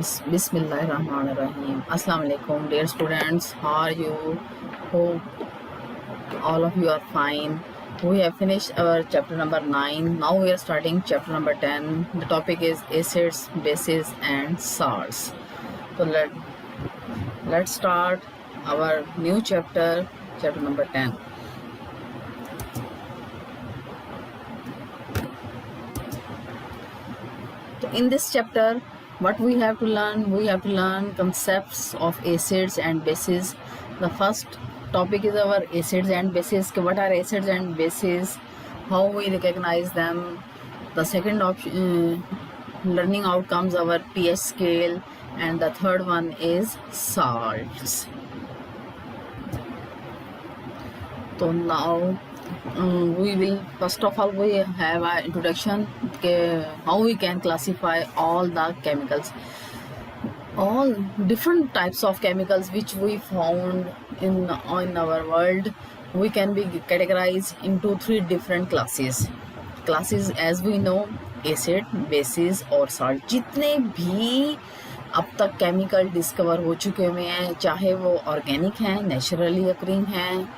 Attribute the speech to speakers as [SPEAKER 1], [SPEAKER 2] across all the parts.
[SPEAKER 1] Bismillahirrahmanirrahim. Assalamu alaikum, dear students. How are you? Hope all of you are fine. We have finished our chapter number 9. Now we are starting chapter number 10. The topic is acids, bases, and salts. So let's start our new chapter, chapter number 10. So in this chapter, what we have to learn concepts of acids and bases. The first topic is our acids and bases. What are acids and bases, how we recognize them. The second option, learning outcomes, our pH scale, and the third one is salts. So now we will first of all we have an introduction how we can classify all the chemicals, all different types of chemicals which we found in our world. We can be categorized into three different classes as we know: acid, bases और salt. जितने भी अब तक chemical discover हो चुके हुए हैं, चाहे वो ऑर्गेनिक हैं, नेचुरली अकरिंग हैं,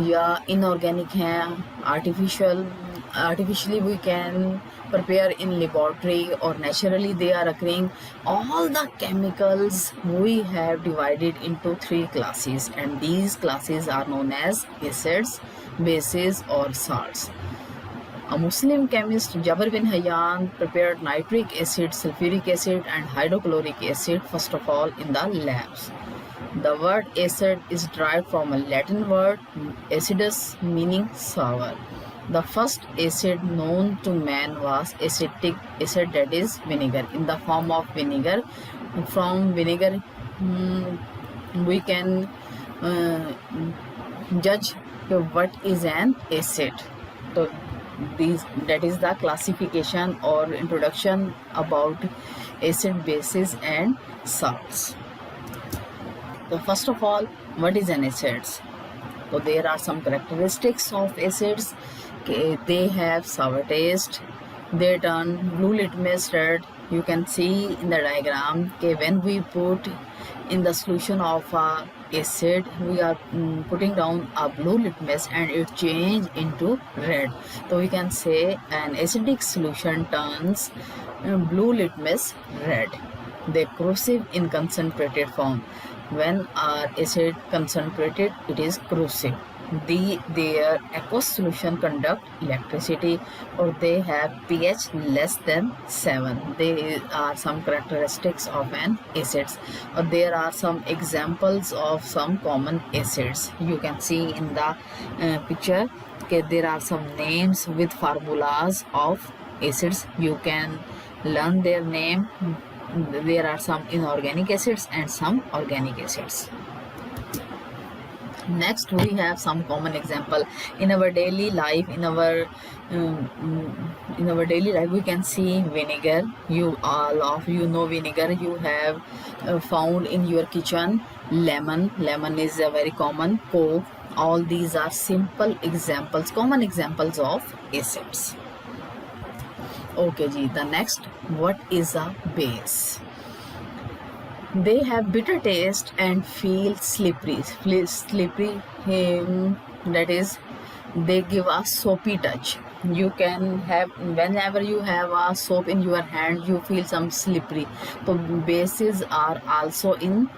[SPEAKER 1] या इनऑर्गेनिक हैं, artificially we can prepare in laboratory, or naturally they are occurring. All the chemicals we have divided into three classes, and these classes are known as acids, bases or salts. A Muslim chemist, Jabir bin Hayyan, prepared nitric acid, sulfuric acid and hydrochloric acid first of all in the labs. The word acid is derived from a Latin word acidus, meaning sour. The first acid known to man was acetic acid, that is vinegar, in the form of vinegar. From vinegar we can judge what is an acid. So that is the classification or introduction about acid, bases and salts. So first of all, what is an acid? So there are some characteristics of acids. They have sour taste, they turn blue litmus red. You can see in the diagram when we put in the solution of acid, we are putting down a blue litmus and it change into red. So we can say an acidic solution turns blue litmus red. They corrosive in concentrated form. When acid concentrated, it is corrosive. Their aqueous solution conduct electricity, or they have pH less than 7. There are some characteristics of an acids. Or there are some examples of some common acids. You can see in the picture. Okay, there are some names with formulas of acids. You can learn their name. There are some inorganic acids and some organic acids. Next we have some common example in our daily life. In our daily life we can see vinegar. You all of you know vinegar. You have found in your kitchen. Lemon is a very common. Coke. All these are simple examples, common examples of acids. Okay ji, the next, what is a base? They have bitter taste and feel slippery. That is, they give a soapy touch. You can have, whenever you have a soap in your hand, you feel some slippery. So bases are also in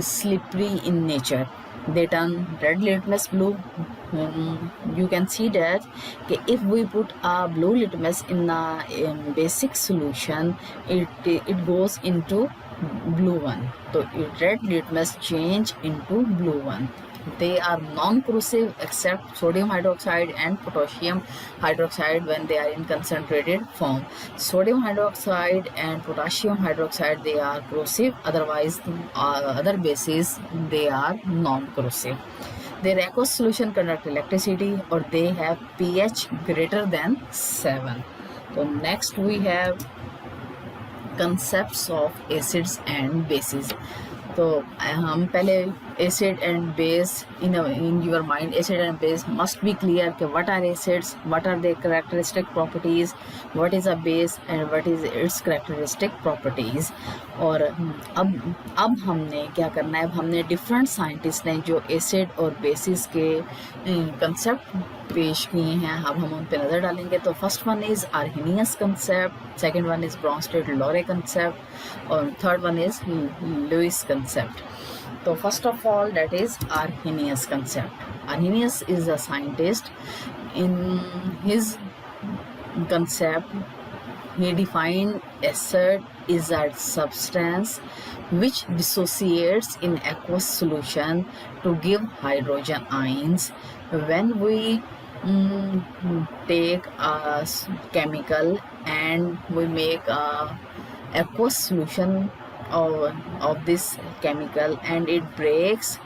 [SPEAKER 1] slippery in nature. They turn red litmus blue. You can see that if we put a blue litmus in a basic solution, it goes into blue one. So red litmus change into blue one. They are non-corrosive except sodium hydroxide and potassium hydroxide when they are in concentrated form. Sodium hydroxide and potassium hydroxide, they are corrosive. Otherwise, other bases, they are non-corrosive. Their aqueous solution conduct electricity, or they have pH greater than 7. So next we have concepts of acids and bases. तो हम पहले acid and base in your mind. Acid and base must be clear कि what are acids, what are their characteristic properties, what is a base and what is its characteristic properties. और अब हमने क्या करना है, अब हमने डिफरेंट साइंटिस्ट ने जो एसिड और बेसिस के कंसेप्ट पेश किए हैं, अब हम उन पे नज़र डालेंगे. तो first one is Arrhenius concept, second one is Bronsted Lowry concept और third one is Lewis concept. So first of all, that is Arrhenius concept. Arrhenius is a scientist. In his concept, he defined acid is a substance which dissociates in aqueous solution to give hydrogen ions. When we take a chemical and we make a aqueous solution of this chemical and it breaks,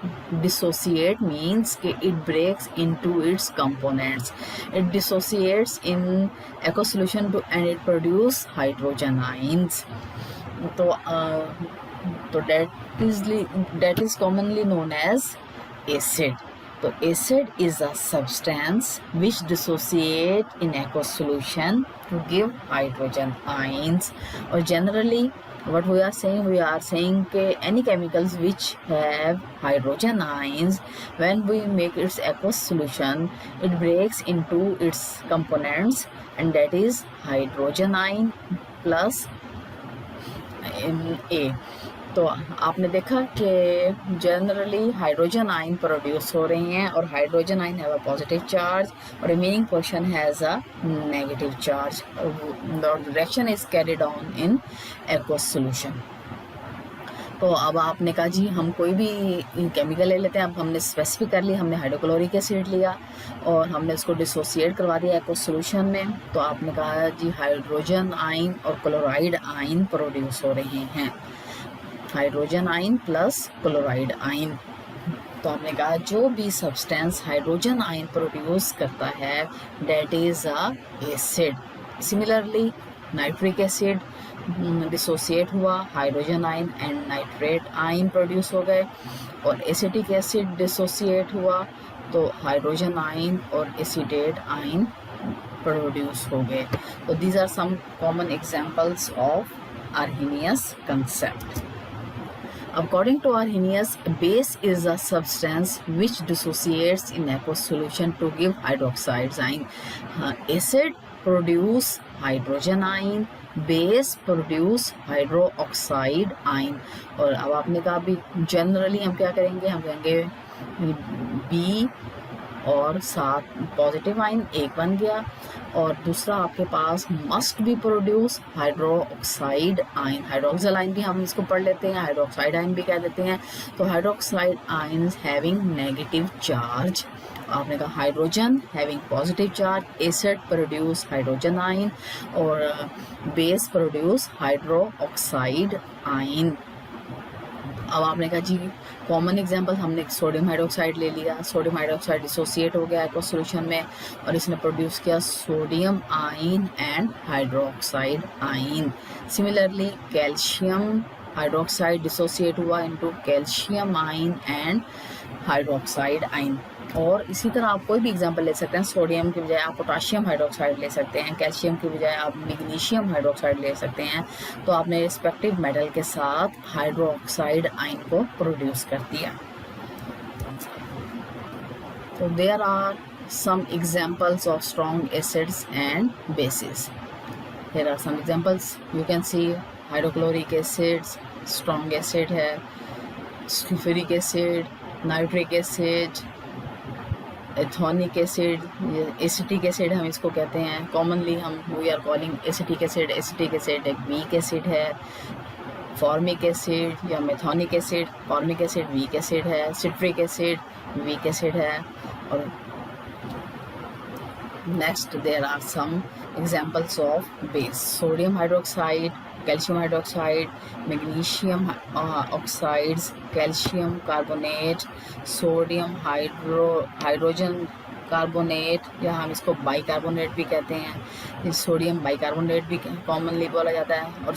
[SPEAKER 1] dissociate means it breaks into its components, it dissociates in aqueous solution and it produce hydrogen ions. So that is commonly known as acid. So acid is a substance which dissociate in aqueous solution to give hydrogen ions. Or generally what we are saying that any chemicals which have hydrogen ions, when we make its aqueous solution, it breaks into its components and that is hydrogen ion plus A. तो आपने देखा कि generally hydrogen ion produce हो रही हैं और hydrogen ion have a positive charge और remaining portion has a negative charge. The reaction is carried on in aqueous solution. तो अब आपने कहा जी हम कोई भी केमिकल ले लेते हैं. अब हमने स्पेसिफिक कर लिया, हमने हाइड्रोक्लोरिक एसिड लिया और हमने उसको डिसोसिएट करवा दिया एक्वस सॉल्यूशन में. तो आपने कहा जी हाइड्रोजन आयन और क्लोराइड आयन प्रोड्यूस हो रहे हैं, hydrogen ion plus chloride ion. तो हमने कहा जो भी सब्सटेंस हाइड्रोजन आयन प्रोड्यूस करता है that is a acid. Similarly nitric acid dissociate हुआ, hydrogen ion and nitrate ion produce हो गए. और एसिटिक एसिड डिसोसिएट हुआ तो हाइड्रोजन आयन और एसिटेट आयन प्रोड्यूस हो गए. तो these are some common examples of Arrhenius concept. According to Arrhenius, base is a substance which dissociates in aqueous solution to give hydroxide ion. Acid produce hydrogen ion, base produce hydroxide ion. और अब आपने कहा भी generally हम क्या करेंगे, हम कहेंगे B और साथ पॉजिटिव आयन एक बन गया और दूसरा आपके पास must be produce hydroxide ion. Hydroxyl ion भी हम इसको पढ़ लेते हैं, हाइड्रोक्साइड आयन भी कह देते हैं. तो hydroxide ion having negative charge. आपने कहा hydrogen having positive charge, acid produce hydrogen ion और बेस प्रोड्यूस हाइड्रोक्साइड आयन. अब आपने कहा जी कॉमन एग्जांपल हमने सोडियम हाइड्रोक्साइड ले लिया. सोडियम हाइड्रोक्साइड डिसोसिएट हो गया एक्वस सॉल्यूशन में और इसने प्रोड्यूस किया sodium ion and hydroxide ion. Similarly calcium hydroxide dissociate हुआ into calcium ion and hydroxide ion. और इसी तरह आप कोई भी एग्जांपल ले सकते हैं. सोडियम की बजाय आप पोटाशियम हाइड्रोक्साइड ले सकते हैं, कैल्शियम की बजाय आप मैग्नीशियम हाइड्रोक्साइड ले सकते हैं. तो आपने रिस्पेक्टिव मेटल के साथ हाइड्रोक्साइड आयन को प्रोड्यूस कर दिया. तो there are some examples of strong acids and bases. There are some examples you can see. Hydrochloric acids strong acid है, sulphuric acid, nitric acid, ethanoic acid, acetic acid हम इसको कहते हैं. Commonly हम we are calling acetic acid. Acetic acid एक weak acid है. Formic acid या methanoic acid, formic acid weak acid है. सिट्रिक एसिड वीक एसिड है. और next there are some examples of base. Sodium hydroxide, calcium hydroxide, magnesium oxides, calcium carbonate, sodium hydrogen carbonate, या हम इसको bicarbonate भी कहते हैं, सोडियम बाइकार्बोनेट भी कॉमनली बोला जाता है, और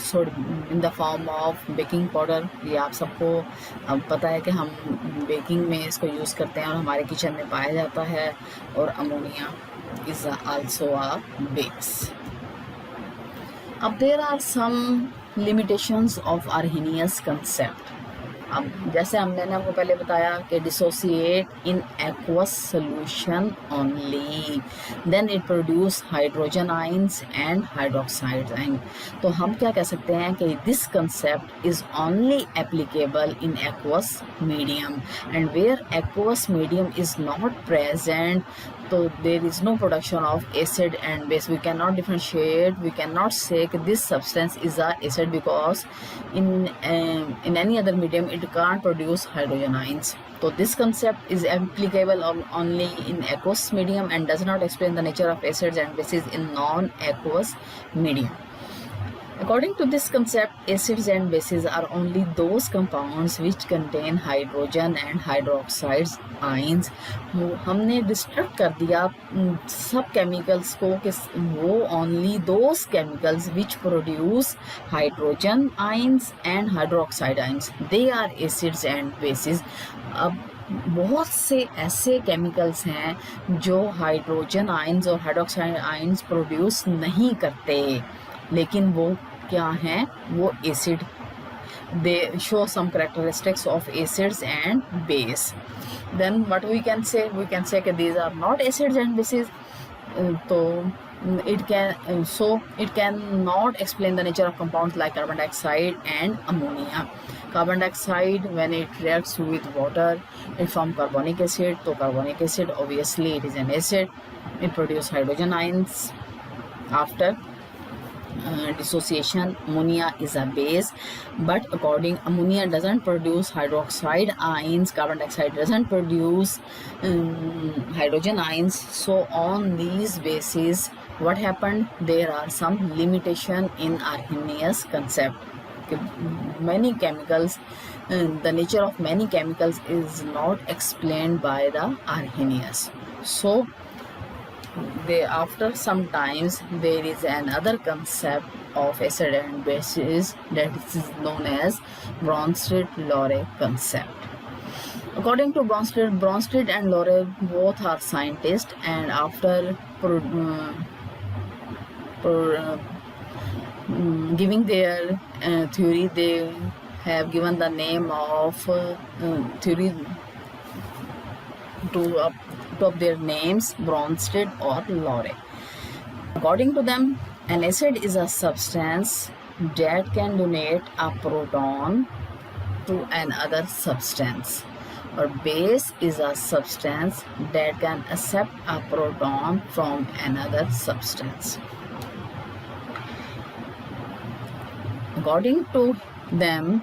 [SPEAKER 1] in the form of baking powder. ये आप सबको अब पता है कि हम बेकिंग में इसको यूज़ करते हैं और हमारे किचन में पाया जाता है। और ammonia is also a base. अब there are some limitations of Arrhenius concept। अब जैसे हमने आपको पहले बताया कि dissociate in aqueous solution only, then it produce hydrogen ions and hydroxide ion. तो हम क्या कह सकते हैं कि this concept is only applicable in aqueous medium, and where aqueous medium is not present, so there is no production of acid and base. We cannot differentiate, we cannot say that this substance is a acid, because in any other medium it can't produce hydrogen ions. So this concept is applicable only in aqueous medium and does not explain the nature of acids and bases in non-aqueous medium. According to this concept, acids and bases are only those compounds which contain hydrogen and hydroxides ions. हमने destruct कर दिया सब chemicals को कि वो only those chemicals which produce hydrogen ions and hydroxide ions, they are acids and bases. अब बहुत से ऐसे केमिकल्स हैं जो हाइड्रोजन आयंस और हाइड्रोक्साइड आयंस प्रोड्यूस नहीं करते, लेकिन वो क्या हैं, वो acid. They show some characteristics of acids and base. Then what we can say कि these are not acids and bases. तो it can not explain the nature of compounds like carbon dioxide and ammonia. Carbon dioxide, when it reacts with water, it forms carbonic acid. So carbonic acid, obviously it is an acid. It produces hydrogen ions. After dissociation, ammonia is a base, but ammonia doesn't produce hydroxide ions, carbon dioxide doesn't produce hydrogen ions. So on these bases, what happened, there are some limitation in Arrhenius concept. Many chemicals, the nature of many chemicals is not explained by the Arrhenius. So after some times, there is another concept of acid and bases that is known as Bronsted-Lowry concept. According to Bronsted and Lowry both are scientists, and after giving their theory, they have given the name of theory to of their names, Bronsted or Lowry. According to them, an acid is a substance that can donate a proton to another substance, or base is a substance that can accept a proton from another substance. According to them,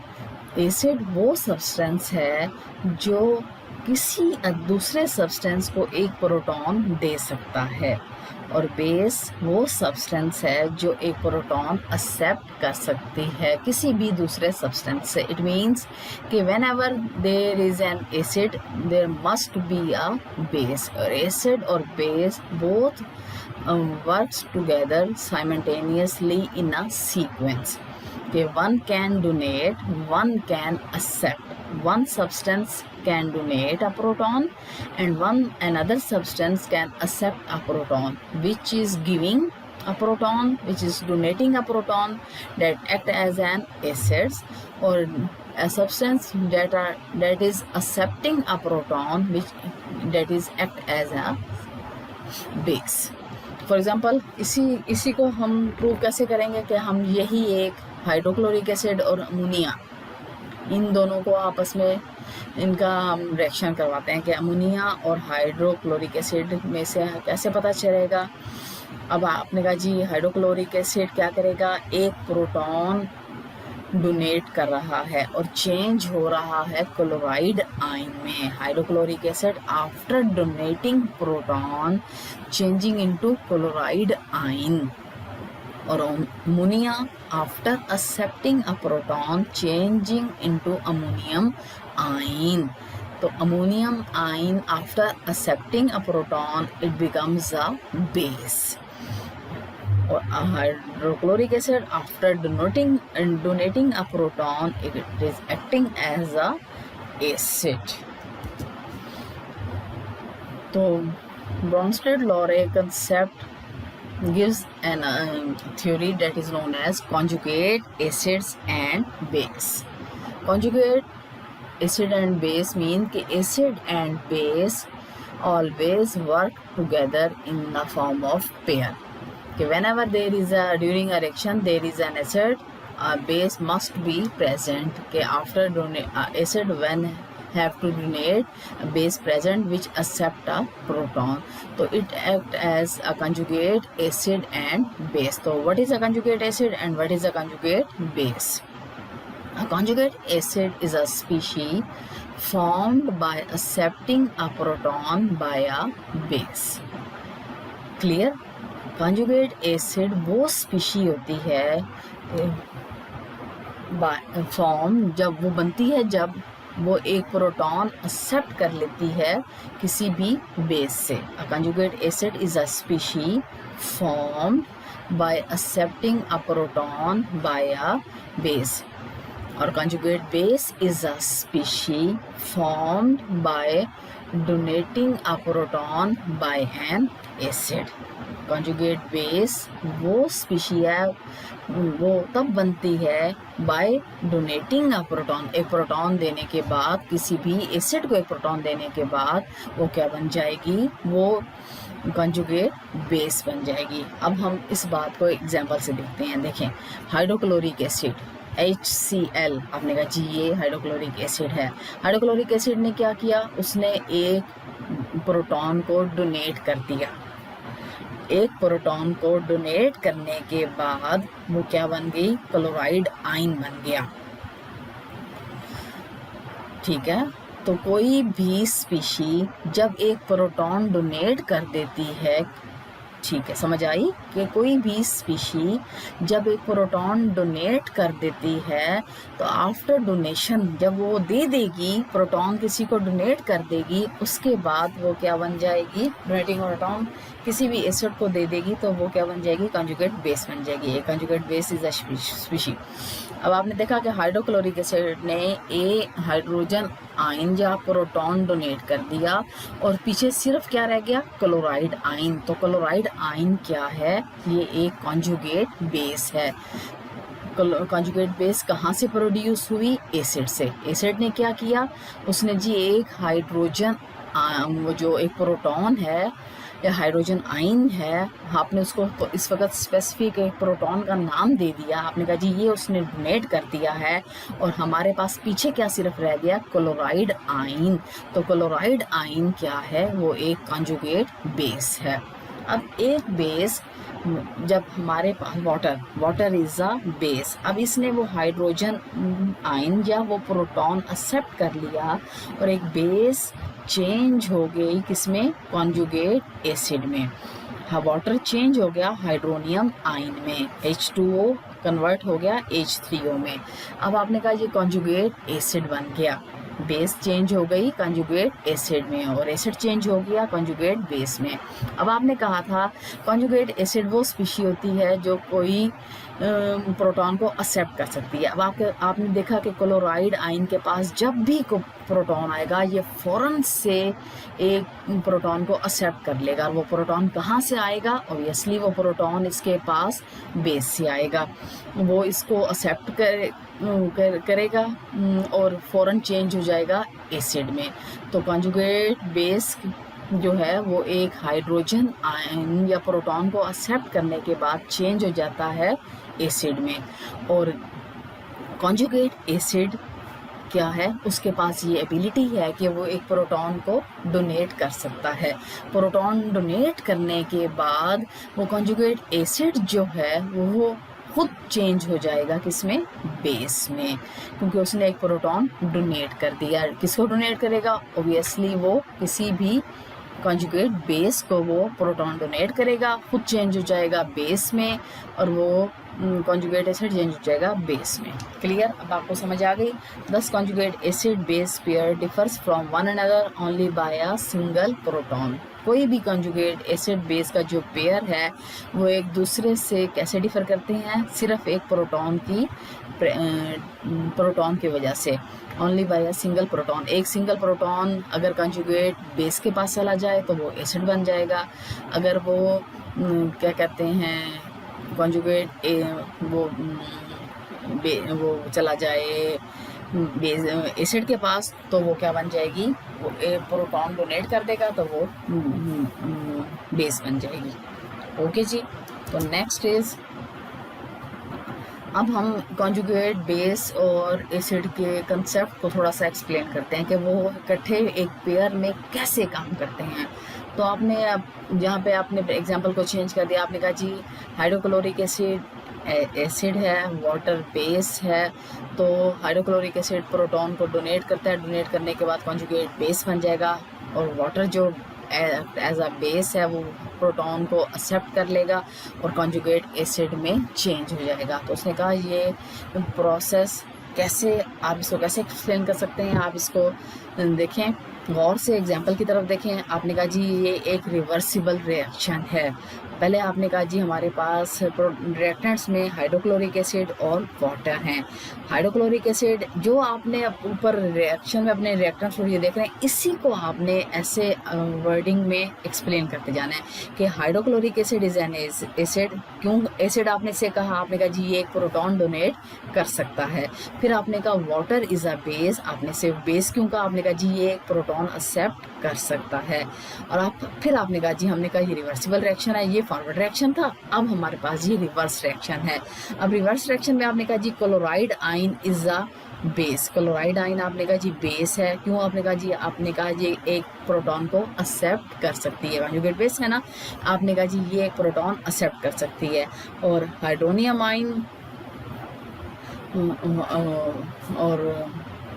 [SPEAKER 1] acid वो substance है जो किसी दूसरे substance को एक proton दे सकता है, और बेस वो सब्सटेंस है जो एक प्रोटॉन एक्सेप्ट कर सकती है किसी भी दूसरे सब्सटेंस से। इट मीन्स कि whenever there is an acid there must be a base, और एसिड और base both works together simultaneously in a sequence. One can donate, one can accept. One substance can donate a proton, and another substance can accept a proton, which is giving a proton, which is donating a proton, that act as an acid, or a substance that is accepting a proton, that is act as a base. For example, इसी को हम prove कैसे करेंगे कि हम यही एक hydrochloric acid और अमोनिया, इन दोनों को आपस में इनका हम रिएक्शन करवाते हैं कि अमोनिया और हाइड्रोक्लोरिक एसिड में से कैसे पता चलेगा। अब आपने कहा जी हाइड्रोक्लोरिक एसिड क्या करेगा, एक प्रोटॉन डोनेट कर रहा है और चेंज हो रहा है क्लोराइड आयन में। Hydrochloric acid after donating proton changing into chloride ion, और ammonia after accepting a proton changing into ammonium ion. तो ammonium ion after accepting a proton it becomes a base, और hydrochloric acid after donating a proton it is acting as a acid. तो Bronsted-Lowry concept gives an theory that is known as conjugate acids and base. Conjugate acid and base mean कि acid and base always work together in the form of pair. कि whenever there is a during a reaction there is an acid, a base must be present. कि after acid when have to donate a base present which accept a proton, so it act as a conjugate acid and base. So what is a conjugate acid and what is a conjugate base? A conjugate acid is a species formed by accepting a proton by a base. Clear? Conjugate acid वो species होती है form जब वो बनती है जब वो एक प्रोटॉन एक्सेप्ट कर लेती है किसी भी बेस से. A conjugate acid is a species formed by accepting a proton by a base, और conjugate base is a species formed by donating a proton by an acid. Conjugate base वो species है वो तब बनती है by donating a proton, एक proton देने के बाद किसी भी एसिड को एक प्रोटॉन देने के बाद वो क्या बन जाएगी, वो कंजुगेट बेस बन जाएगी. अब हम इस बात को एग्जांपल से देखते हैं. देखें, हाइड्रोक्लोरिक एसिड HCl, आपने कहा जी ये हाइड्रोक्लोरिक एसिड है. हाइड्रोक्लोरिक एसिड ने क्या किया, उसने एक प्रोटॉन को डोनेट कर दिया. एक प्रोटॉन को डोनेट करने के बाद वो क्या बन गई, क्लोराइड आयन बन गया. ठीक है, तो कोई भी स्पीशी जब एक प्रोटॉन डोनेट कर देती है, ठीक है समझ आई, कि कोई भी स्पीशी जब एक प्रोटॉन डोनेट कर देती है तो आफ्टर डोनेशन जब वो दे देगी प्रोटॉन किसी को डोनेट कर देगी, उसके बाद वो क्या बन जाएगी, डोनेटिंग प्रोटॉन किसी भी एसिड को दे देगी तो वो क्या बन जाएगी, कंजुगेट बेस बन जाएगी. एक conjugate base is a species. अब आपने देखा कि हाइड्रोक्लोरिक एसिड ने ए हाइड्रोजन आयन या प्रोटॉन डोनेट कर दिया और पीछे सिर्फ क्या रह गया, क्लोराइड आयन. तो क्लोराइड आयन क्या है, ये एक कंजुगेट बेस है. कंजुगेट बेस कहाँ से प्रोड्यूस हुई, एसिड से. एसिड ने क्या किया, उसने जी एक हाइड्रोजन वो जो एक प्रोटॉन है या हाइड्रोजन आयन है, आपने उसको तो इस वक्त स्पेसिफिक एक प्रोटॉन का नाम दे दिया, आपने कहा जी ये उसने डोनेट कर दिया है और हमारे पास पीछे क्या सिर्फ रह गया, क्लोराइड आयन. तो क्लोराइड आयन क्या है, वो एक कंजुगेट बेस है. अब एक बेस जब हमारे पास वाटर इज अ बेस, अब इसने वो हाइड्रोजन आयन या वो प्रोटॉन एक्सेप्ट कर लिया और एक बेस चेंज हो गई किसमें, कॉन्जुगेट एसिड में. हाँ, वाटर चेंज हो गया हाइड्रोनियम आयन में, H2O कन्वर्ट हो गया H3O में. अब आपने कहा ये कॉन्जुगेट एसिड बन गया, बेस चेंज हो गई कंजुगेट एसिड में और एसिड चेंज हो गया कंजुगेट बेस में. अब आपने कहा था कंजुगेट एसिड वो स्पीशी होती है जो कोई प्रोटॉन को एक्सेप्ट कर सकती है. अब आपने देखा कि क्लोराइड आयन के पास जब भी को प्रोटॉन आएगा ये फ़ौरन से एक प्रोटॉन को एक्सेप्ट कर लेगा. और वो प्रोटॉन कहाँ से आएगा, ऑब्वियसली वो प्रोटॉन इसके पास बेस से आएगा, वो इसको एक्सेप्ट करेगा और फ़ौरन चेंज हो जाएगा एसिड में. तो कंजुगेट बेस जो है वो एक हाइड्रोजन आयन या प्रोटॉन को एक्सेप्ट करने के बाद चेंज हो जाता है एसिड में. और कंजुगेट एसिड क्या है, उसके पास ये एबिलिटी है कि वो एक प्रोटॉन को डोनेट कर सकता है. प्रोटॉन डोनेट करने के बाद वो कंजुगेट एसिड जो है वो खुद चेंज हो जाएगा किसमें, बेस में, क्योंकि उसने एक प्रोटॉन डोनेट कर दिया. किसको डोनेट करेगा, ऑब्वियसली वो किसी भी कंजुगेट बेस को वो प्रोटॉन डोनेट करेगा, खुद चेंज हो जाएगा बेस में और वो कॉन्जुगेट एसिड चेंज हो जाएगा बेस में। क्लियर, अब आपको समझ आ गई। दस conjugate acid base pair differs from one another only by a single proton. कोई भी कॉन्जुगेट एसिड बेस का जो पेयर है वो एक दूसरे से कैसे डिफर करते हैं, सिर्फ एक प्रोटॉन की वजह से, only by a single proton. एक सिंगल प्रोटॉन अगर कॉन्जुगेट बेस के पास चला जाए तो वो एसिड बन जाएगा। अगर वो क्या कहते हैं कॉन्जुगेट वो चला जाए एसिड के पास तो वो क्या बन जाएगी, वो प्रोटॉन डोनेट कर देगा तो वो बेस बन जाएगी। ओके जी, तो नेक्स्ट इज, अब हम कॉन्जुगेट बेस और एसिड के कंसेप्ट को थोड़ा सा एक्सप्लेन करते हैं कि वो इकट्ठे एक पेयर में कैसे काम करते हैं। तो आपने यहाँ पे आपने एग्जांपल को चेंज कर दिया, आपने कहा जी हाइड्रोक्लोरिक एसिड है, वाटर बेस है, तो हाइड्रोक्लोरिक एसिड प्रोटॉन को डोनेट करता है, डोनेट करने के बाद कॉन्जुगेट बेस बन जाएगा, और वाटर जो एज अ बेस है वो प्रोटॉन को एक्सेप्ट कर लेगा और कॉन्जुगेट एसिड में चेंज हो जाएगा। तो उसने कहा ये प्रोसेस कैसे, आप इसको कैसे एक्सप्लेन कर सकते हैं, आप इसको देखें गौर से, एग्जाम्पल की तरफ देखें। आपने कहा जी ये एक रिवर्सिबल रिएक्शन है। पहले आपने कहा जी हमारे पास रिएक्टेंट्स में हाइड्रोक्लोरिक एसिड और वाटर हैं। हाइड्रोक्लोरिक एसिड जो आपने ऊपर रिएक्शन में अपने रिएक्टेंट्स ये देख रहे हैं, इसी को आपने ऐसे वर्डिंग में एक्सप्लेन करते जाना है कि hydrochloric acid is an acid. क्यों एसिड आपने इसे कहा, आपने कहा जी ये एक प्रोटॉन डोनेट कर सकता है। फिर आपने कहा वाटर इज अ बेस, आपने सिर्फ बेस क्यों कहा, आपने कहा जी ये एक प्रोटॉन एक्सेप्ट कर सकता है। और फिर आपने कहा जी हमने कहा ये रिवर्सिबल रिएक्शन है, ये फॉरवर्ड रिएक्शन था, अब हमारे पास ये रिवर्स रिएक्शन है। अब रिवर्स रिएक्शन में आपने कहा जी chloride ion is a base, chloride ion आपने कहा जी बेस है। क्यों, आपने कहा जी आपने कहा जी एक प्रोटॉन को एक्सेप्ट कर सकती है, कॉन्जुगेट बेस है ना, आपने कहा जी ये एक प्रोटॉन एक्सेप्ट कर सकती है। और हाइड्रोनियम आयन और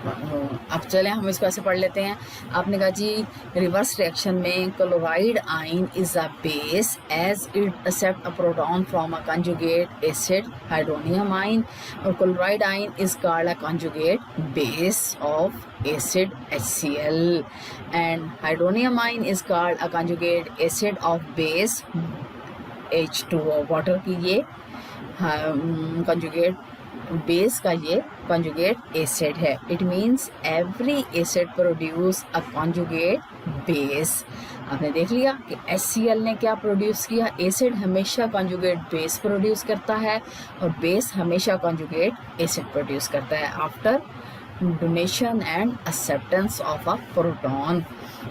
[SPEAKER 1] अब चले हम इसको ऐसे पढ़ लेते हैं। आपने कहा जी रिवर्स रिएक्शन में chloride ion is a base as it accept a proton from a conjugate acid hydronium ion, और chloride ion is called a conjugate base of acid HCl, and hydronium ion is called a conjugate acid of base H2O। Water की ये conjugate base का ये conjugate acid है। It means every acid produce a conjugate base. आपने देख लिया कि HCl ने क्या प्रोड्यूस किया, एसिड हमेशा कंजुगेट बेस प्रोड्यूस करता है और बेस हमेशा कंजुगेट एसिड प्रोड्यूस करता है after donation and acceptance of a proton.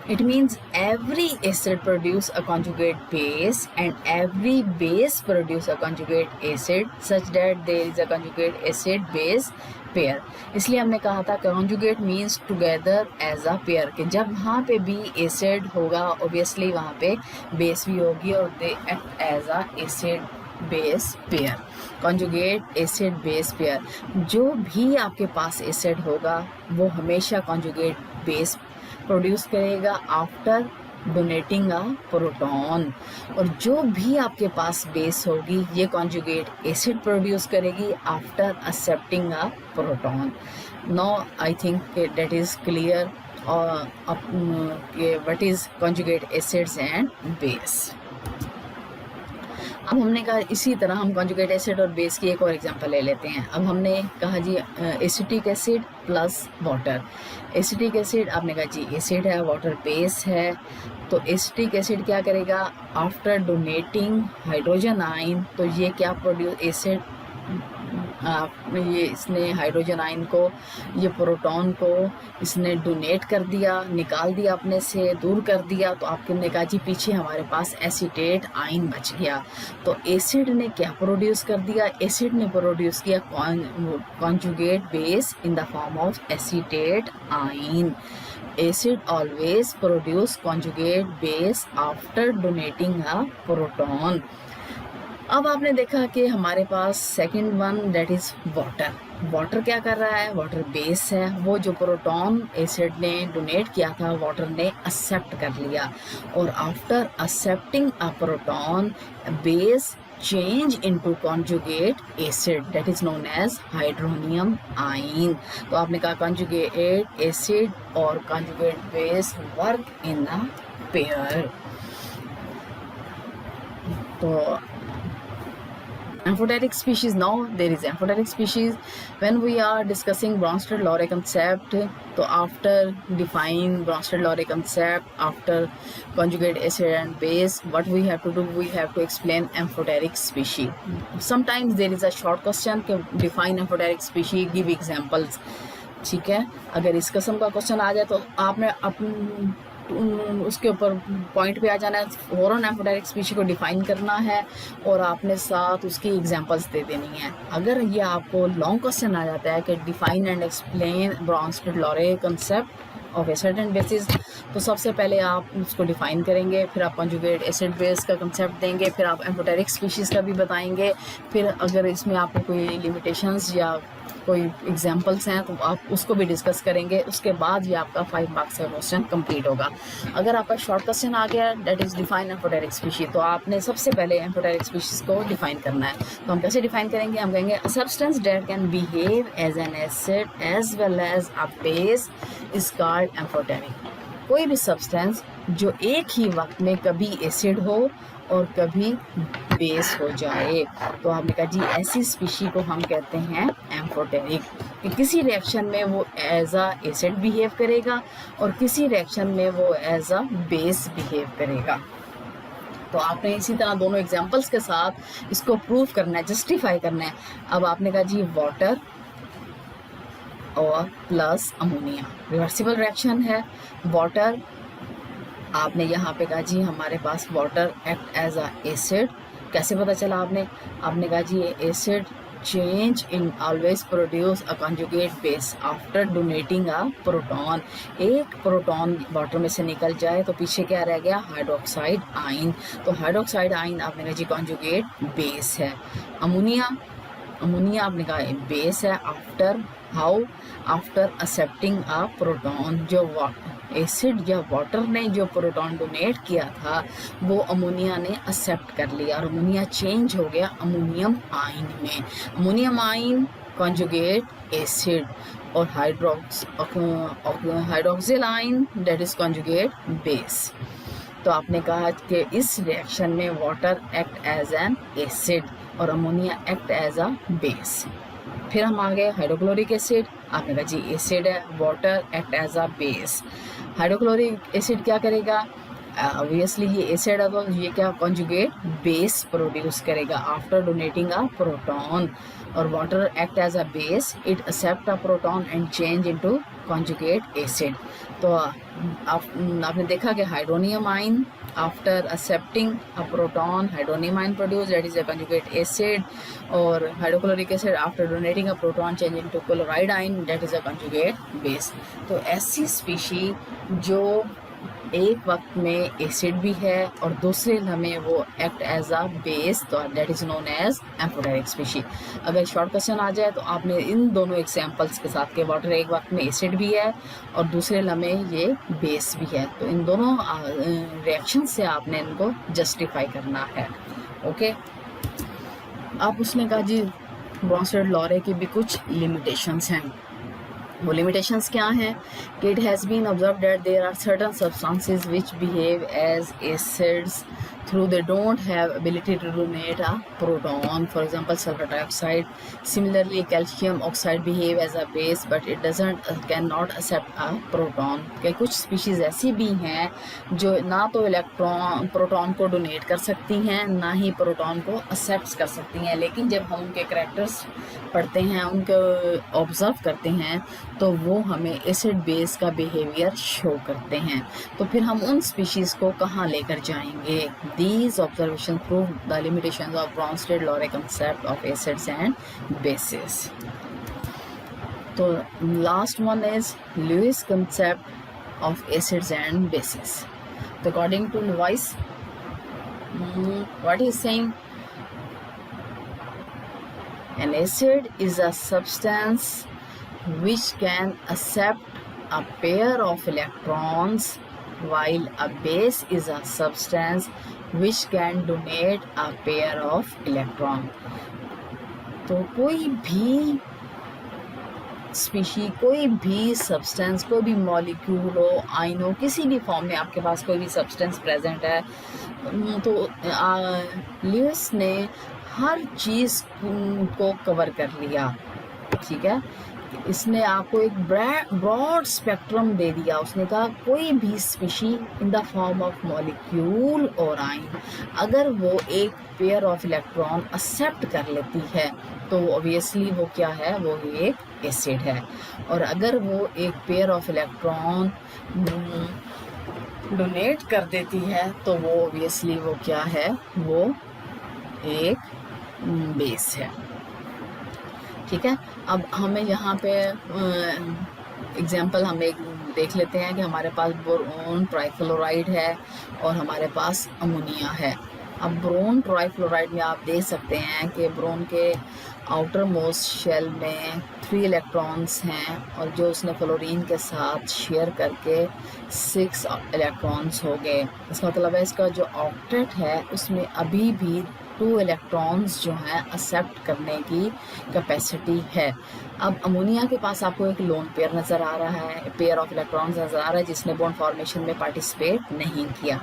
[SPEAKER 1] It means every acid produce a conjugate base and every base produce a conjugate acid such that there is a conjugate acid base pair. इसलिए हमने कहा था conjugate means together as a pair, कि जब वहाँ पे भी acid होगा obviously वहाँ पे base भी होगी और they act as a acid base pair, conjugate acid base pair. जो भी आपके पास एसिड होगा वो हमेशा कॉन्जुगेट बेस प्रोड्यूस करेगा आफ्टर डोनेटिंग अ प्रोटॉन, और जो भी आपके पास बेस होगी ये कॉन्जुगेट एसिड प्रोड्यूस करेगी after accepting a proton. Now I think that is clear what is conjugate acids and base. अब हमने कहा इसी तरह हम कॉन्जुगेट एसिड और बेस की एक और एग्जांपल ले लेते हैं। अब हमने कहा जी acetic acid plus water. Acetic acid आपने कहा जी एसिड है, वाटर बेस है, तो एसिटिक एसिड क्या करेगा आफ्टर डोनेटिंग हाइड्रोजन आयन, तो ये क्या प्रोड्यूस एसिड ये इसने हाइड्रोजन आयन को, ये प्रोटॉन को इसने डोनेट कर दिया, निकाल दिया अपने से, दूर कर दिया, तो आपने कहा जी पीछे हमारे पास एसीटेट आयन बच गया। तो एसिड ने क्या प्रोड्यूस कर दिया, एसिड ने प्रोड्यूस किया conjugate base in the form of acetate ion. Acid always produce conjugate base after donating a proton. अब आपने देखा कि हमारे पास second one that is water. Water क्या कर रहा है, वाटर बेस है, वो जो प्रोटॉन एसिड ने डोनेट किया था वाटर ने एक्सेप्ट कर लिया, और after accepting a proton base change into conjugate acid that is known as hydronium ion। तो आपने कहा conjugate acid और conjugate base work in a pair। तो amphoteric species, now there is amphoteric species when we are discussing Bronsted-Lowry concept। तो after define Bronsted-Lowry concept, after conjugate acid and base, what we have to do, we have to explain amphoteric species। sometimes there is a short question कि define amphoteric species, give examples। ठीक है, अगर इस किस्म का question आ जाए तो आपने उसके ऊपर पॉइंट पे आ जाना है, फॉरन एम्फोटेरिक स्पीशीज को डिफाइन करना है और आपने साथ उसकी एग्जांपल्स दे देनी है। अगर ये आपको लॉन्ग क्वेश्चन आ जाता है कि define and explain Bronsted Lowry concept of acid and bases, तो सबसे पहले आप उसको डिफाइन करेंगे, फिर आप कंजुगेट एसिड बेस का कंसेप्ट देंगे, फिर आप एम्फोटेरिक स्पीशीज़ का भी बताएंगे, फिर अगर इसमें आपको कोई लिमिटेशंस या कोई एग्जांपल्स हैं तो आप उसको भी डिस्कस करेंगे। उसके बाद ये आपका 5 मार्क्स का क्वेश्चन कंप्लीट होगा। अगर आपका शॉर्ट क्वेश्चन आ गया that is define amphoteric species, तो आपने सबसे पहले एम्फोटेरिक स्पीशीज को डिफाइन करना है। तो हम कैसे डिफाइन करेंगे, हम कहेंगे a substance that can behave as an acid as well as a base is called amphoteric. कोई भी सब्सटेंस जो एक ही वक्त में कभी एसिड हो और कभी बेस हो जाए, तो आपने कहा जी ऐसी स्पीशी को हम कहते हैं एम्फोटेरिक, कि किसी रिएक्शन में वो एज अ एसिड बिहेव करेगा और किसी रिएक्शन में वो एज अ बेस बिहेव करेगा। तो आपने इसी तरह दोनों एग्जांपल्स के साथ इसको प्रूव करना है, जस्टिफाई करना है। अब आपने कहा जी वाटर और प्लस अमोनिया रिवर्सिबल रिएक्शन है। वाटर आपने यहाँ पे कहा जी हमारे पास water act as a acid, कैसे पता चला आपने कहा जी ये acid change in always produce a conjugate base after donating a proton. एक प्रोटॉन वाटर में से निकल जाए तो पीछे क्या रह गया, हाइड्रोक्साइड आयन। तो हाइड्रोक्साइड आयन आपने कहा जी कंजुगेट बेस है। अमोनिया आपने कहा बेस है आफ्टर एक्सेप्टिंग अ प्रोटॉन। जो एसिड या वाटर ने जो प्रोटॉन डोनेट किया था वो अमोनिया ने एक्सेप्ट कर लिया और अमोनिया चेंज हो गया अमोनियम आयन में। अमोनियम आयन कंजुगेट एसिड और hydroxyl ion that is conjugate base. तो आपने कहा कि इस रिएक्शन में water act as an acid और ammonia act as a base. फिर हम आ गए हाइड्रोक्लोरिक एसिड, आपने कहा जी एसिड है, water act as a base. Hydrochloric acid क्या करेगा, ऑब्वियसली ये एसिड है तो ये क्या कंजुगेट बेस प्रोड्यूस करेगा आफ्टर डोनेटिंग अ प्रोटॉन। और water act as a base, it accept a proton and change into conjugate acid. तो आपने देखा कि hydronium ion after accepting a proton hydronium ion produce that is a conjugate acid, और hydrochloric acid after donating a proton change into chloride ion that is a conjugate base. तो ऐसी species जो एक वक्त में एसिड भी है और दूसरे लम्हे वो एक्ट एज अ बेस, तो that is known as amphoteric species. अगर शॉर्ट क्वेश्चन आ जाए तो आपने इन दोनों एग्जांपल्स के साथ के वाटर एक वक्त में एसिड भी है और दूसरे लम्हे ये बेस भी है, तो इन दोनों रिएक्शन से आपने इनको जस्टिफाई करना है। ओके, अब उसने कहा जी ब्रॉन्स्टेड-लॉरे की भी कुछ लिमिटेशंस हैं। वो लिमिटेशंस क्या हैं कि it has been observe that there are certain substances which behave as acids through they don't have ability to donate a proton, for example sulfur dioxide. Similarly calcium oxide behave as a base but it doesn't cannot accept a proton। कि कुछ species ऐसी भी हैं जो ना तो proton को donate कर सकती हैं ना ही प्रोटॉन को एक्सेप्ट कर सकती हैं, लेकिन जब हम उनके करैक्टर्स पढ़ते हैं, उनको ऑब्जर्व करते हैं तो वो हमें एसिड बेस का बिहेवियर शो करते हैं। तो फिर हम उन स्पीशीज़ को कहाँ लेकर जाएंगे। These observations prove the limitations of Bronsted-Lowry concept of acids and bases. So last one is Lewis concept of acids and bases. So according to Lewis, what he is saying, An acid is a substance which can accept a pair of electrons, while a base is a substance which can donate a pair of electron. तो कोई भी species, कोई भी substance, कोई भी molecule हो, ion हो, किसी भी फॉर्म में आपके पास कोई भी सब्सटेंस प्रेजेंट है, तो ल्यूइस ने हर चीज़ को कवर कर लिया, ठीक है। इसने आपको एक ब्रॉड स्पेक्ट्रम दे दिया। उसने कहा कोई भी species in the form of molecule और आयन, अगर वो एक पेयर ऑफ इलेक्ट्रॉन एक्सेप्ट कर लेती है तो ऑब्वियसली वो क्या है, वो एक एसिड है। और अगर वो एक पेयर ऑफ इलेक्ट्रॉन डोनेट कर देती है तो वो ऑब्वियसली वो क्या है, वो एक बेस है, ठीक है। अब हमें यहाँ पे एग्जाम्पल हम एक देख लेते हैं कि हमारे पास बोरोन ट्राइफ्लोराइड है और हमारे पास अमोनिया है। अब बोरोन ट्राइफ्लोराइड में आप देख सकते हैं कि बोरोन के आउटर मोस्ट शेल में 3 इलेक्ट्रॉन्स हैं और जो उसने फ्लोरीन के साथ शेयर करके 6 इलेक्ट्रॉन्स हो गए। इसका मतलब है इसका जो ऑक्टेट है उसमें अभी भी 2 इलेक्ट्रॉन्स जो हैं एक्सेप्ट करने की कैपेसिटी है। अब अमोनिया के पास आपको एक लोन पेयर नज़र आ रहा है, पेयर ऑफ इलेक्ट्रॉन्स नज़र आ रहा है जिसने बॉन्ड फॉर्मेशन में पार्टिसिपेट नहीं किया।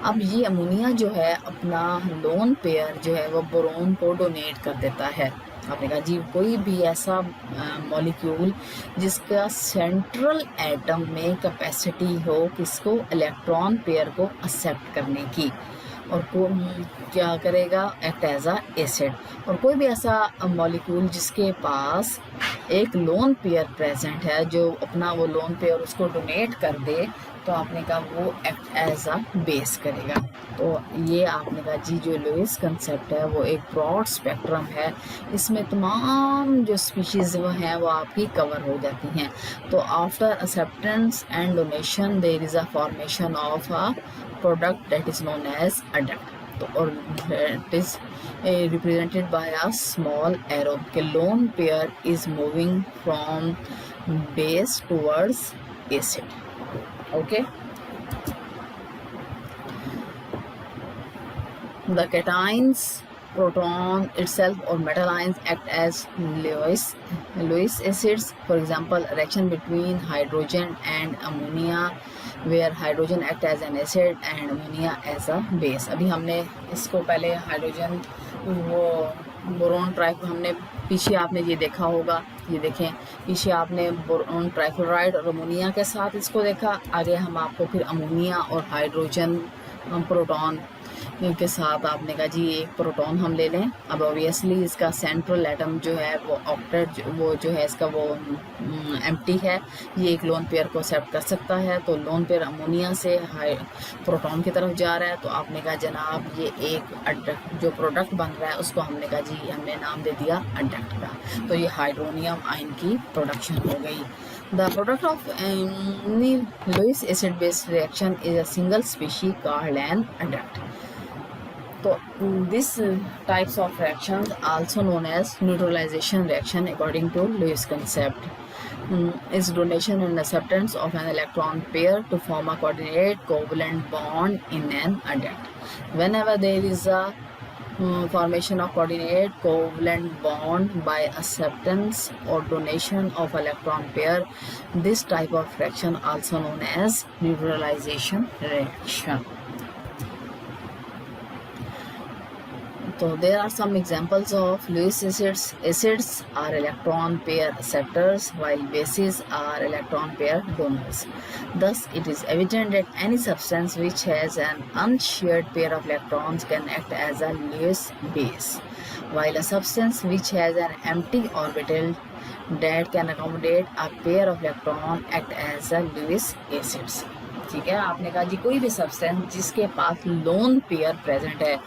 [SPEAKER 1] अब ये अमोनिया जो है अपना लोन पेयर जो है वो बोरोन को डोनेट कर देता है। आपने कहा जी कोई भी ऐसा मॉलिक्यूल जिसका सेंट्रल एटम में कैपेसिटी हो किसको, इलेक्ट्रॉन पेयर को एक्सेप्ट करने की, और क्या करेगा, एक्ट एज अ एसिड। और कोई भी ऐसा मॉलिक्यूल जिसके पास एक लोन पेयर प्रेजेंट है जो अपना वो लोन पेयर उसको डोनेट कर दे तो आपने कहा वो एक्ट एज अ बेस करेगा। तो ये आपने कहा जी जो लुईस कंसेप्ट है वो एक ब्रॉड स्पेक्ट्रम है, इसमें तमाम जो स्पीशीज़ वो हैं वो आपकी कवर हो जाती हैं। तो after acceptance and donation there is a formation of a product that is known as adduct. तो और it is represented by a small arrow के lone pair is moving from base towards acid. Okay. The cations, proton itself or metal ions act as Lewis acids. For example, reaction between hydrogen and ammonia where hydrogen act as an acid and ammonia as a base. अभी हमने इसको पहले hydrogen वो boron ट्राइफ हमने पीछे आपने ये देखा होगा, ये देखें पीछे आपने बोरोन ट्राइफ्लोराइड और अमोनिया के साथ इसको देखा। आगे हम आपको फिर अमोनिया और हाइड्रोजन प्रोटॉन के साथ आपने कहा जी एक प्रोटॉन हम ले लें। अब ऑब्वियसली इसका सेंट्रल एटम जो है वो ऑक्टेट वो जो है इसका वो एम्प्टी है, ये एक लोन पेयर को एक्सेप्ट कर सकता है। तो लोन पेयर अमोनिया से प्रोटॉन की तरफ जा रहा है तो आपने कहा जनाब ये एक जो प्रोडक्ट बन रहा है उसको हमने कहा जी हमने नाम दे दिया अडक्ट का। तो ये हाइड्रोनियम आयन की प्रोडक्शन हो गई। The product of any Lewis acid based reaction is a single species called an adduct. So these types of reactions also known as neutralization reaction according to Lewis concept is donation and acceptance of an electron pair to form a coordinate covalent bond in an adduct. Whenever there is a formation of coordinate covalent bond by acceptance or donation of electron pair, this type of reaction also known as neutralization reaction. So there are some examples of Lewis acids. Acids are electron pair acceptors while bases are electron pair donors. Thus it is evident that any substance which has an unshared pair of electrons can act as a Lewis base, while a substance which has an empty orbital that can accommodate a pair of electrons act as a Lewis acids. ठीक है, आपने कहा जी कोई भी substance जिसके पास lone pair present है,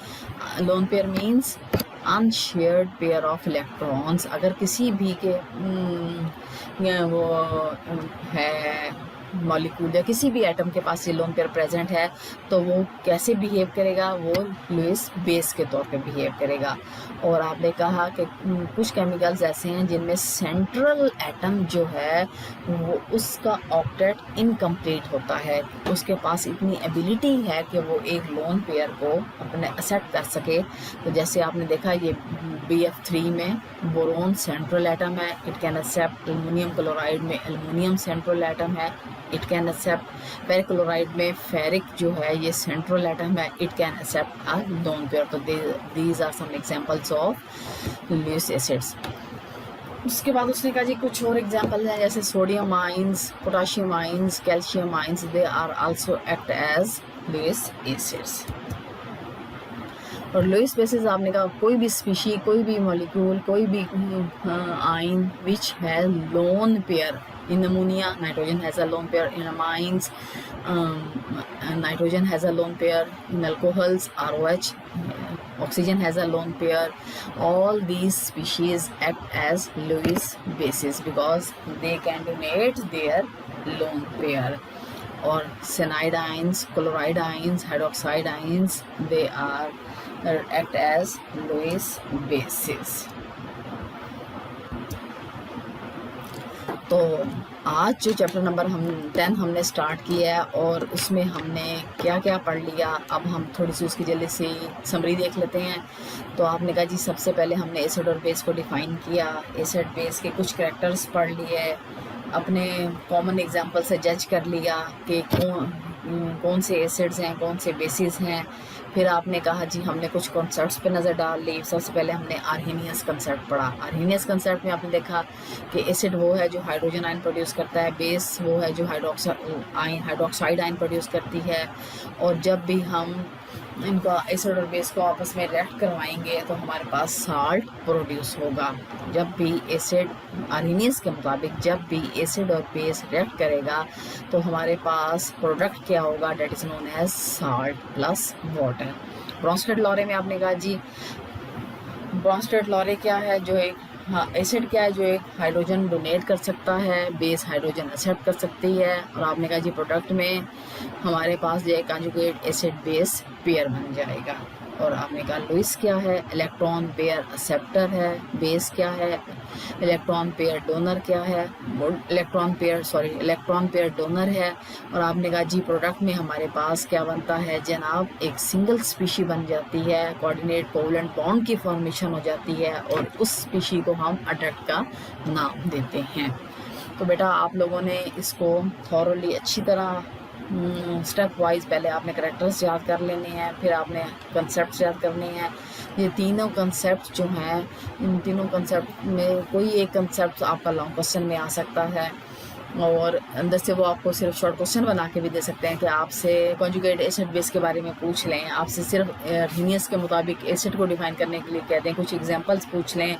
[SPEAKER 1] lone pair means unshared pair of electrons, अगर किसी भी के वो है मॉलिक्यूल या किसी भी एटम के पास ये लोन पेयर प्रेजेंट है तो वो कैसे बिहेव करेगा, वो लुईस बेस के तौर पे बिहेव करेगा। और आपने कहा कि कुछ केमिकल्स ऐसे हैं जिनमें सेंट्रल एटम जो है वो उसका ऑक्टेट इनकम्प्लीट होता है, उसके पास इतनी एबिलिटी है कि वो एक लोन पेयर को अपने एक्सेप्ट कर सके। तो जैसे आपने देखा ये BF3 में बोरोन सेंट्रल एटम है, it can accept. Aluminium chloride में एल्युमिनियम सेंट्रल एटम है, it can accept. Ferric chloride में फेरिक जो है ये सेंट्रल एटम है, it can accept a lone pair. तो these are some examples of Lewis acids. उसके बाद उसने कहा जी कुछ और एग्जांपल हैं जैसे sodium ions, potassium ions, calcium ions, they are also act as Lewis acids. और लुईस बेसिस आपने कहा कोई भी स्पीशी, कोई भी मॉलिक्यूल, कोई भी आइन विच है lone pair. In ammonia, nitrogen has a lone pair. In amines, nitrogen has a lone pair. In alcohols, ROH, oxygen has a lone pair. All these species act as Lewis bases because they can donate their lone pair. Or cyanide ions, chloride ions, hydroxide ions, they act as Lewis bases. तो आज जो chapter number 10 हमने start किया है और उसमें हमने क्या क्या पढ़ लिया, अब हम थोड़ी सी उसकी जल्दी से समरी देख लेते हैं। तो आपने कहा जी सबसे पहले हमने एसिड और बेस को डिफ़ाइन किया, एसिड बेस के कुछ कैरेक्टर्स पढ़ लिए, अपने कॉमन एग्जांपल से जज कर लिया कि कौन से एसिड्स हैं, कौन से बेसिस हैं। फिर आपने कहा जी हमने कुछ कॉन्सेप्ट्स पे नज़र डाल ली। सबसे पहले हमने आर्हेनियस कंसेप्ट पढ़ा। आर्हेनियस कंसेप्ट में आपने देखा कि एसिड वो है जो हाइड्रोजन आयन प्रोड्यूस करता है, बेस वो है जो हाइड्रोक्साइड आयन प्रोड्यूस करती है। और जब भी हम इनका एसिड और बेस को आपस में रिएक्ट करवाएंगे तो हमारे पास साल्ट प्रोड्यूस होगा। जब भी एसिड, आर्हेनियस के मुताबिक जब भी एसिड और बेस रिएक्ट करेगा तो हमारे पास प्रोडक्ट क्या होगा, that is known as salt plus water. Bronsted Lowry में आपने कहा जी ब्रॉन्स्टेड-लॉरे क्या है, जो एक एसिड क्या है जो एक हाइड्रोजन डोनेट कर सकता है, बेस हाइड्रोजन एक्सेप्ट कर सकती है। और आपने कहा जी प्रोडक्ट में हमारे पास जो है कंजुगेट एसिड बेस पेयर बन जाएगा। और आपने कहा लुईस क्या है, इलेक्ट्रॉन पेयर एक्सेप्टर है। बेस क्या है, इलेक्ट्रॉन पेयर डोनर क्या है, इलेक्ट्रॉन पेयर डोनर है। और आपने कहा जी प्रोडक्ट में हमारे पास क्या बनता है जनाब, एक सिंगल स्पीशी बन जाती है, कोऑर्डिनेट कोवलेंट बॉन्ड की फॉर्मेशन हो जाती है और उस स्पीशी को हम अडल्ट का नाम देते हैं। तो बेटा आप लोगों ने इसको थॉरली अच्छी तरह स्टेप वाइज पहले आपने कैरेक्टर्स याद कर लेने हैं, फिर आपने कंसेप्ट याद करने हैं। ये तीनों कंसेप्ट जो हैं, इन तीनों कंसेप्ट में कोई एक कंसेप्ट आपका लॉन्ग क्वेश्चन में आ सकता है और अंदर से वो आपको सिर्फ शॉर्ट क्वेश्चन बना के भी दे सकते हैं कि आपसे कॉन्जुगेट एसिड बेस के बारे में पूछ लें, आपसे सिर्फ आर्हेनियस के मुताबिक एसिड को डिफाइन करने के लिए कहते हैं, कुछ एग्जांपल्स पूछ लें,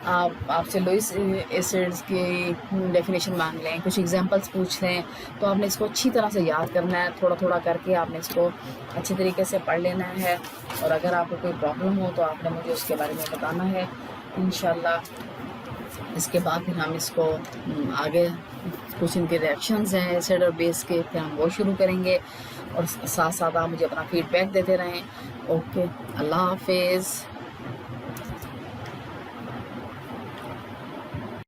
[SPEAKER 1] आपसे लुईस एसिड्स की डेफिनेशन मांग लें, कुछ एग्जांपल्स पूछ लें। तो आपने इसको अच्छी तरह से याद करना है, थोड़ा थोड़ा करके आपने इसको अच्छे तरीके से पढ़ लेना है। और अगर आपको कोई प्रॉब्लम हो तो आपने मुझे उसके बारे में बताना है इंशाल्लाह। इसके बाद फिर हम इसको आगे कुछ इनके रिएक्शंस हैं एसिड और बेस के, फिर हम वो शुरू करेंगे और साथ साथ आप मुझे अपना फीडबैक देते रहें। ओके, अल्लाह हाफिज़।